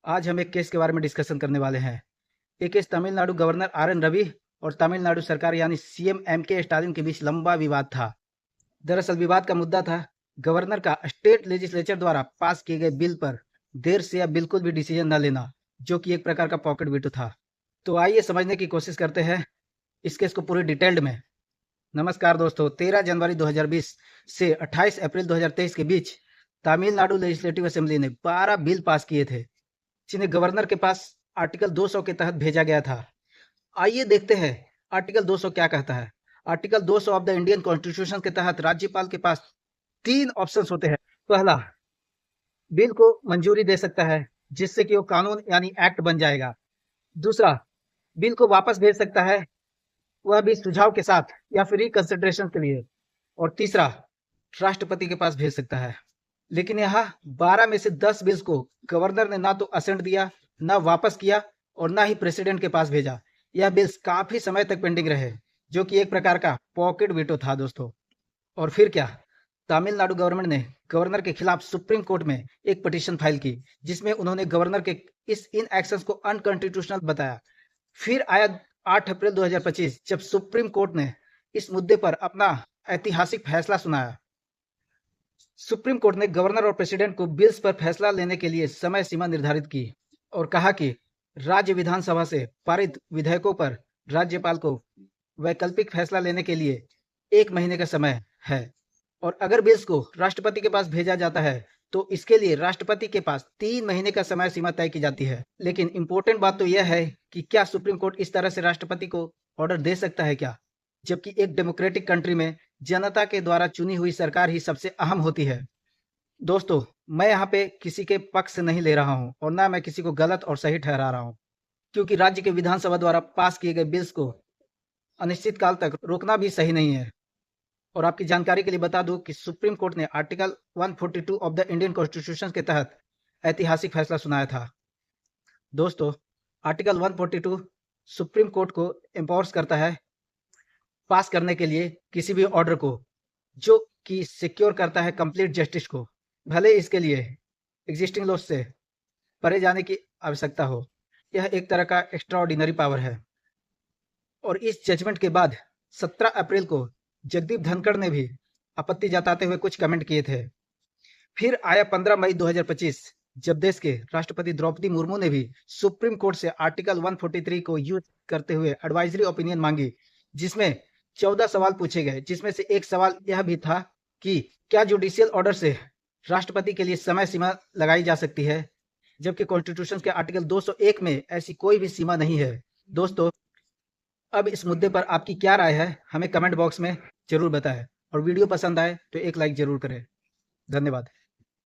आज हम एक केस के बारे में डिस्कशन करने वाले हैं। ये case Tamil Nadu governor R N. Ravi और तमिलनाडु सरकार यानी सीएम एम.के. स्टालिन के बीच लंबा विवाद था। दरअसल विवाद का मुद्दा था गवर्नर का स्टेट लेजिस्लेचर द्वारा पास किए गए बिल पर देर से या बिल्कुल भी डिसीजन न लेना, जो कि एक प्रकार का पॉकेट वीटो था। तो आइए समझने की कोशिश करते हैं इस केस को पूरी डिटेल्ड में। नमस्कार दोस्तों, 13 जनवरी 2020 से 28 अप्रैल 2023 के बीच तमिलनाडु लेजिस्लेटिव असेंबली ने 12 बिल पास किए थे, जिन्हें गवर्नर के पास आर्टिकल 200 के तहत भेजा गया था। आइए देखते हैं आर्टिकल 200 क्या कहता है। Article 200 of the Indian constitution के तहत राज्यपाल के पास 3 ऑप्शंस होते हैं। पहला, बिल को मंजूरी दे सकता है जिससे कि वो कानून यानी एक्ट बन जाएगा। दूसरा, बिल को वापस भेज सकता है, वह भी सुझाव के साथ या फिर रिकंसिडरेशन के लिए। और तीसरा, राष्ट्रपति के पास भेज सकता है। लेकिन यहाँ 12 में से 10 बिल्स को गवर्नर ने ना तो असेंट दिया, ना वापस किया और ना ही प्रेसिडेंट के पास भेजा। यह बिल्स काफी समय तक पेंडिंग रहे, जो कि एक प्रकार का पॉकेट वीटो था दोस्तों। और फिर क्या, तमिलनाडु गवर्नमेंट ने गवर्नर के खिलाफ सुप्रीम कोर्ट में एक पिटीशन फाइल की, जिसमें उन्होंने गवर्नर के इस इन एक्शंस को अनकॉन्स्टिट्यूशनल बताया। फिर आया 8 अप्रैल 2025, जब सुप्रीम कोर्ट ने इस मुद्दे पर अपना ऐतिहासिक फैसला सुनाया। सुप्रीम कोर्ट ने गवर्नर और प्रेसिडेंट को बिल्स पर फैसला लेने के लिए समय सीमा निर्धारित की और कहा कि राज्य विधानसभा से पारित विधेयकों पर राज्यपाल को वैकल्पिक फैसला लेने के लिए 1 महीने का समय है। और अगर बिल्स को राष्ट्रपति के पास भेजा जाता है तो इसके लिए राष्ट्रपति के पास 3 महीने का समय सीमा तय की जाती है। लेकिन इंपॉर्टेंट बात तो यह है कि क्या सुप्रीम कोर्ट इस तरह से राष्ट्रपति को ऑर्डर दे सकता है क्या, जबकि एक डेमोक्रेटिक कंट्री में जनता के द्वारा चुनी हुई सरकार ही सबसे अहम होती है। दोस्तों, मैं यहाँ पे किसी के पक्ष नहीं ले रहा हूँ और ना मैं किसी को गलत और सही ठहरा रहा हूँ, क्योंकि राज्य के विधानसभा द्वारा पास किए गए बिल्स को अनिश्चित काल तक रोकना भी सही नहीं है। और आपकी जानकारी के लिए बता दूं कि सुप्रीम कोर्ट ने article 142 of the Indian constitution के तहत ऐतिहासिक फैसला सुनाया था। दोस्तों, आर्टिकल 142 सुप्रीम कोर्ट को एम्पावर्स करता है पास करने के लिए किसी भी ऑर्डर को, जो कि सिक्योर करता है कंप्लीट जस्टिस को, भले इसके लिए एग्जिस्टिंग लॉ से परे जाने की आवश्यकता हो। यह एक तरह का एक्स्ट्रा ऑर्डिनरी पावर है। और इस जजमेंट के बाद 17 अप्रैल को जगदीप धनखड़ ने भी आपत्ति जताते हुए कुछ कमेंट किए थे। फिर आया 15 मई 2025, जब देश के राष्ट्रपति द्रौपदी मुर्मू ने भी सुप्रीम कोर्ट से आर्टिकल 143 को यूज करते हुए एडवाइजरी ओपिनियन मांगी, जिसमें 14 सवाल पूछे गए, जिसमें से एक सवाल यह भी था कि क्या जुडिशियल ऑर्डर से राष्ट्रपति के लिए समय सीमा लगाई जा सकती है, जबकि कॉन्स्टिट्यूशन के आर्टिकल 201 में ऐसी कोई भी सीमा नहीं है। दोस्तों, अब इस मुद्दे पर आपकी क्या राय है, हमें कमेंट बॉक्स में जरूर बताएं और वीडियो पसंद आए तो एक लाइक जरूर करें। धन्यवाद।